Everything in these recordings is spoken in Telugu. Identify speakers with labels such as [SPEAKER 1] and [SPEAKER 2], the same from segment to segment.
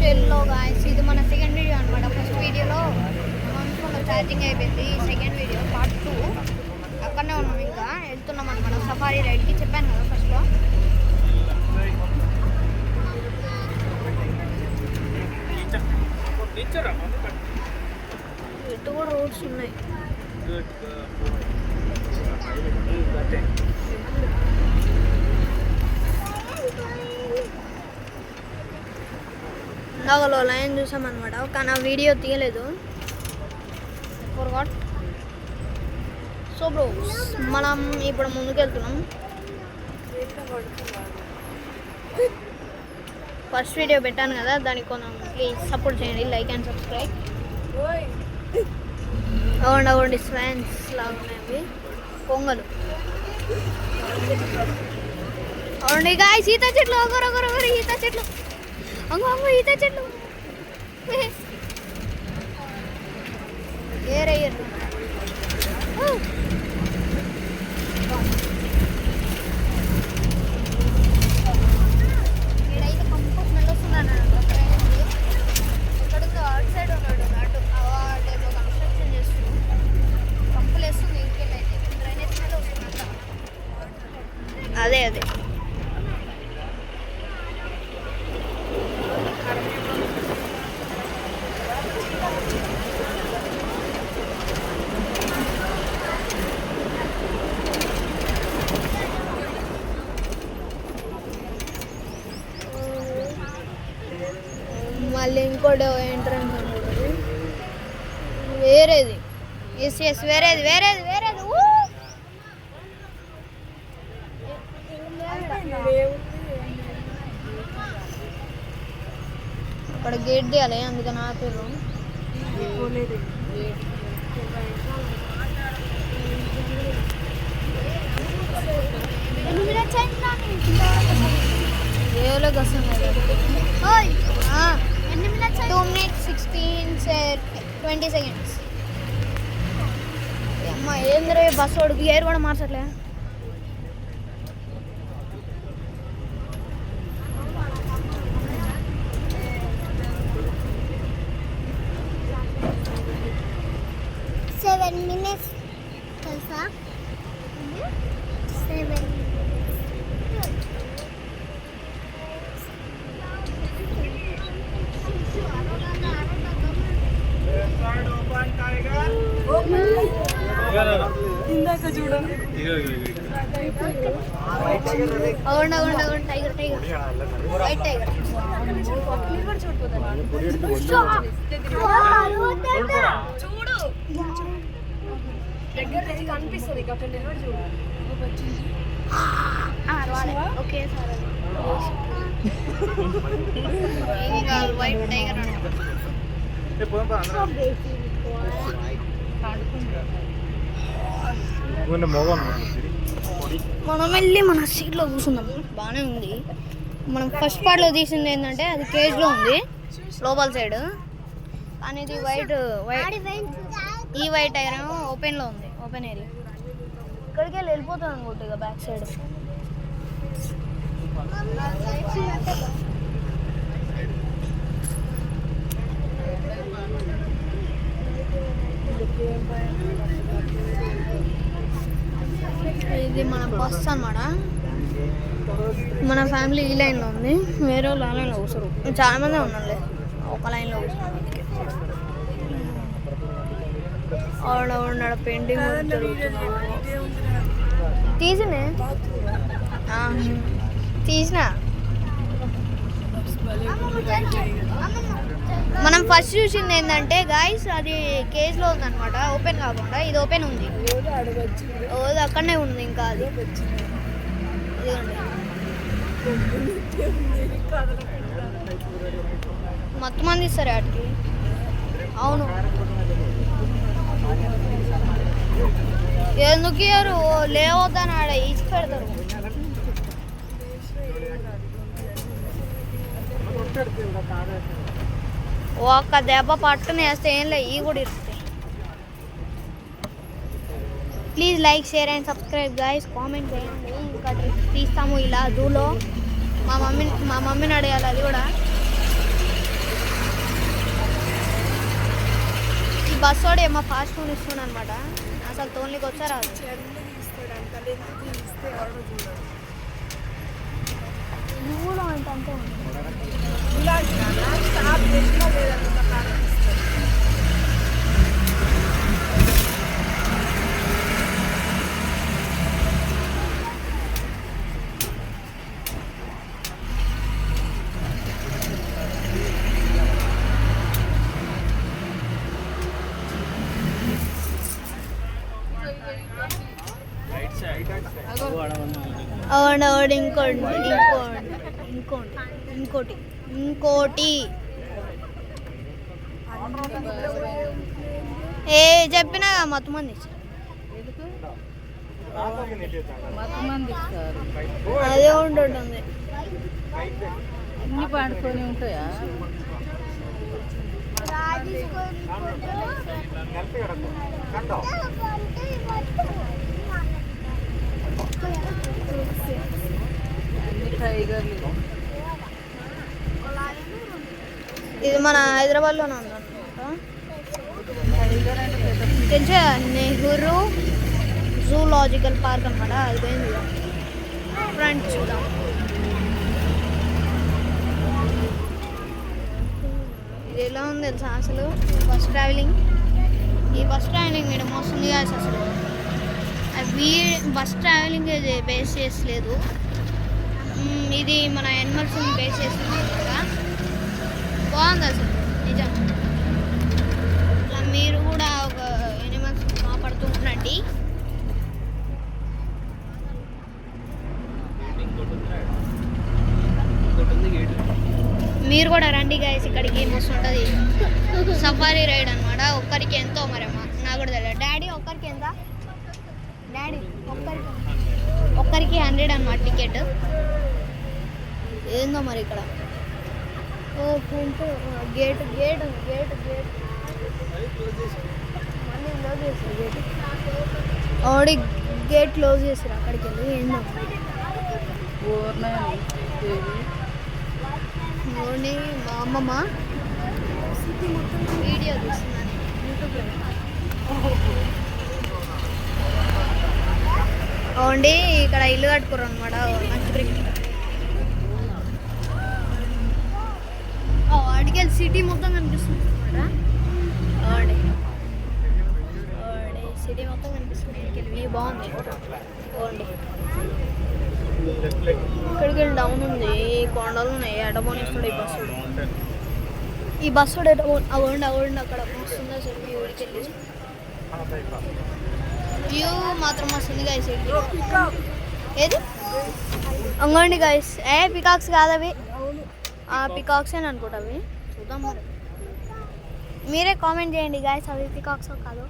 [SPEAKER 1] హలో గాయ్స్, ఇది మన సెకండ్ వీడియో అనమాట. ఫస్ట్ వీడియోలో ఫోన్లో ఛార్జింగ్ అయిపోయింది. Second video part 2. అక్కడనే ఉన్నాం, ఇంకా వెళ్తున్నాం అనమాట సఫారీ రైడ్కి. చెప్పాను కదా ఫస్ట్లో. ఇటు కూడా రోడ్స్ ఉన్నాయి. ఇందాకలో లైన్ చూసామన్నమాట, కానీ ఆ వీడియో తీయలేదు. ఫర్గాట్. సో బ్రో, మనం ఇప్పుడు ముందుకెళ్తున్నాం. ఫస్ట్ వీడియో పెట్టాను కదా, దానికి కొంచెం ప్లీజ్ సపోర్ట్ చేయండి, లైక్ అండ్ సబ్స్క్రైబ్. అవ్వండి స్వాన్స్ లాగా ఉన్నాయి పొంగలు. అవునండి గాయ్స్, ఈత చెట్లు ఒకరొకరు ఈత చెట్లు. అంగో ఈత చెట్లు ఏరయ్యారు. నేనైతే కంపు స్మెల్ వస్తున్నాను. ఎక్కడుందో అవుట్ సైడ్ ఉన్నాడు, అటు అవార్డేదో కన్స్ట్రక్షన్ చేస్తున్నాడు. కంపులు వేస్తుంది ఇంకేంటైతే డ్రైనేజ్ స్మెల్ వస్తుందంట. అదే మళ్ళీ ఇంకోటి ఎంట్రన్స్ అనుకుంటుంది. వేరేది ఎస్ వేరేది. అక్కడ గేట్ తీయాలి, అందుకని ఆపేరు. ఏలో కష్టం 2 minutes 20 seconds. అమ్మా ఏంద్రే బస్సు వాడికి గేర్ కూడా మార్చట్లే. తెలుసా 7. ఇందాక చూడండి, అవును టైగర్ వైట్ టైగర్. చూడు దగ్గర నుంచి కనిపిస్తుంది. ఓకే సార్, వైట్ టైగర్ మనం వెళ్ళి మన సీట్లో కూర్చున్నాం. బాగానే ఉంది. మనం ఫస్ట్ పార్ట్లో తీసింది ఏంటంటే అది కేజ్లో ఉంది లోపల సైడ్, కానీ ఇది వైట్ ఈ వైట్ టైర్ ఏమో ఓపెన్లో ఉంది, ఓపెన్ ఏరియా. ఇక్కడికి వెళ్ళిపోతుంది అనుకుంటు ఇక బ్యాక్ సైడ్. ఇది మన బస్ అన్నమాట. మన ఫ్యామిలీ ఈ లైన్లో ఉంది, వేరే వాళ్ళు ఆ లైన్లో కూర్చోరు. చాలా మంది ఉన్నారులే, ఒక లైన్లో కూర్చున్నాం. ఆడ పెయింటింగ్ తీసిన మనం ఫస్ట్ చూసింది ఏంటంటే గాయ్స్, అది కేజ్లో ఉందన్నమాట, ఓపెన్ కాకుండా. ఇది ఓపెన్ ఉంది, అక్కడనే ఉంది. ఇంకా అది మొత్తం మంది ఇస్తారు వాటికి. అవును, ఎందుకు ఇయ్యరు, లేవద్దని ఆడ ఇచ్చి పెడతారు. ఒక్క దెబ్బ పట్టుని వేస్తే ఏం లే, ఇవి కూడా ఇరుస్తాయి. Please like, share and subscribe guys. Comment చేయండి. ఇంకా ట్రిప్ తీస్తాము ఇలా జూలో. మా మమ్మీని అడగాలి, అది కూడా బస్ వాడు ఏమో ఫాస్ట్ ఫోన్ ఇస్తున్నాడు అనమాట. అసలు తోలికి వచ్చారా నువ్వులో అంటే అంతే ఉంది. అవును ఇంకోటి ఏ చెప్పినా మొత్తం మంది అదే ఉంటుంది
[SPEAKER 2] అన్ని పండుకొని ఉంటాయా?
[SPEAKER 1] ఇది మన హైదరాబాద్లోనే ఉందన్నమాట. తెలిసే నెహ్రూ జూలాజికల్ పార్క్ అనమాట. అది పోయింది ఫ్రంట్ చూద్దాం. ఇది ఎలా ఉంది తెలుసా అసలు బస్ ట్రావెలింగ్. ఈ బస్ ట్రావెలింగ్ ఇక్కడ మోస్తుంది అసలు. బస్ ట్రావెలింగ్ బేస్ చేసలేదు, ఇది మన యానిమల్స్ని బేస్ చేస్తుంది కదా. బాగుంది అసలు నిజం. ఇలా మీరు కూడా ఒక యానిమల్స్ కాపాడుతూ ఉండండి. మీరు కూడా రండి గైస్, ఇక్కడికి మస్తు ఉంటుంది. సఫారీ రైడ్ అనమాట. ఒక్కరికి ఎంతో మరమ్మా నాకు కూడా తెలియదు. డాడీ ఒక్కరికి ఎంత? డాడీ ఒక్కరికి 100 అన్నమాట టికెట్. ఏందో మరి ఇక్కడ గేట్ గేట్ గేట్ గేట్ మళ్ళీ క్లోజ్ చేస్తారు. గేట్ ఆల్రెడీ గేట్ క్లోజ్ చేస్తారు. అక్కడికి వెళ్ళి ఏందో ఓన్లీ మా అమ్మమ్మ వీడియో తీస్తున్నాను యూట్యూబ్లో. ఓన్లీ ఇక్కడ ఇల్లు కట్టుకోరు అనమాట. మంచి అడిగేది సిటీ మొత్తం కనిపిస్తుంది అనమాట. సిటీ మొత్తం కనిపిస్తుంది. ఇక్కడికి బాగుంది. ఓన్లీ ఇక్కడికి వెళ్ళి డౌన్ ఉంది, కొండలు ఉన్నాయి. ఎడబోనిస్తాడు ఈ బస్సు అవ్వండి అక్కడ వస్తుంది అసలు. ఊరికి వెళ్ళి వ్యూ మాత్రం వస్తుంది గైస్. ఏది అంగోండి గైస్. పికాక్స్ కాదు అవి, పికాక్స్ అని అనుకుంటా అవి. చూద్దాం మరి, మీరే కామెంట్ చేయండి గైస్ అవి పికాక్స్ కాదు.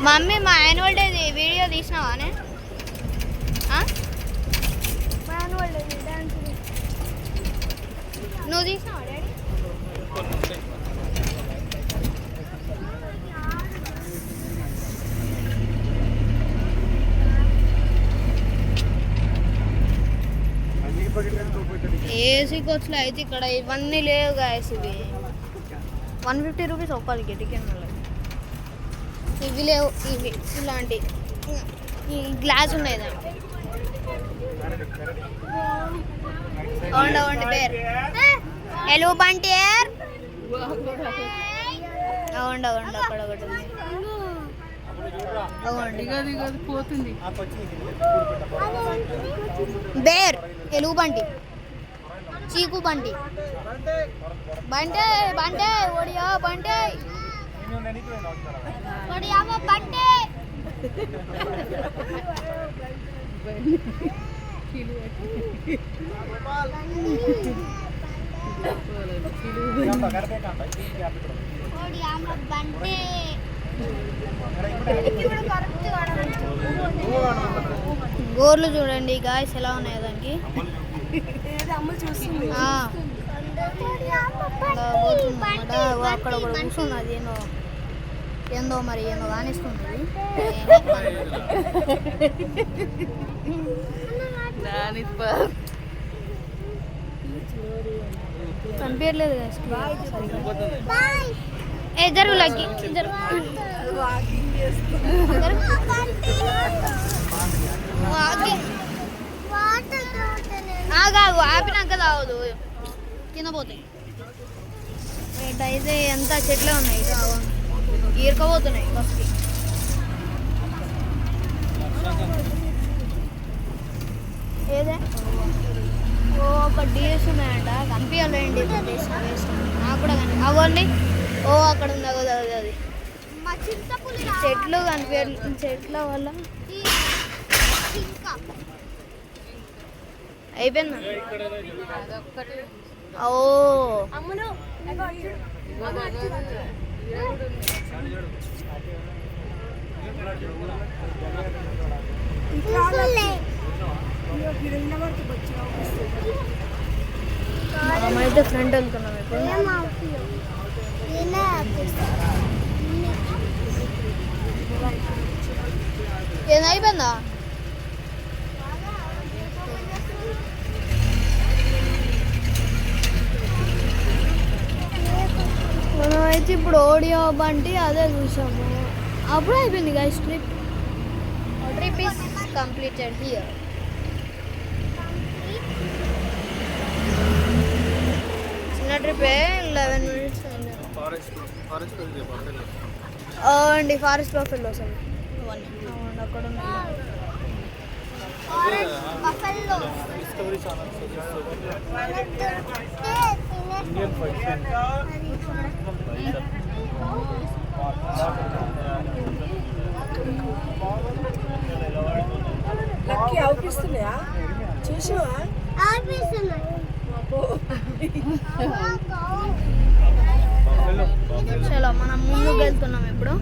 [SPEAKER 1] మమ్మీ మా యాన్యువల్ డే వీడియో తీసినావానే? మా యాన్యువల్ డే డాన్స్ నువ్వు తీసినావా డాడీ? ఏసీ కోచ్లో అయితే ఇక్కడ ఇవన్నీ లేవు గాయస్. ఇవి 150 రూపీస్ ఒక్కరికి టికెట్. ఇవి లేవు, ఇవి ఇలాంటి ఈ గ్లాస్ ఉన్నాయి దాంట్లో. అవుండి పేరు ఎలు బంటేర్. అవుండి అక్కడ ఒకటి ఉంది.
[SPEAKER 2] పోతుంది
[SPEAKER 1] బేర్ ఎలుగు బంటి, చీకు బంటి, బంటే బంటే ఒడియా బంటే ఒడియా బంటే. గోర్లు చూడండి గాయస్ ఎలా ఉన్నాయి దానికి. అక్కడ కూర్చున్నది ఏమో ఏందో మరి ఏందో కానిస్తుంది. కనిపించలేదు ఏ జరుగు లగ్గి ఆగాగు ఆపినాక తాగదు కింద పోతాయి. అయితే ఎంత చెట్లే ఉన్నాయి ఈరకపోతున్నాయి బస్కి. ఏదే ఓ ఒక డీఎస్ ఉన్నాయంట కనిపించాలండి. నాకు కూడా అవ్వండి. ఓ అక్కడ ఉంది అగోది అది అది చెట్లు కనిపించ చెట్ల వల్ల అయిపోయిందా? ఓ మనమైతే ఫ్రంట్ వెళ్తున్నాం ఇప్పుడు. ఏదైపోయిందా? మనమైతే ఇప్పుడు ఓడియో బంటి అదే చూసాము. అప్పుడు అయిపోయింది guys trip. Trip is completed here. చిన్న ట్రిప్పే 11 minutes అయింది. అండి ఫారెస్ట్ బఫెలోస్ అండి అక్కడ
[SPEAKER 3] లక్కీ అవుపిస్తున్నాయా చూసావా?
[SPEAKER 1] చలో మనం ముందుకు వెళ్తున్నాం ఇప్పుడు.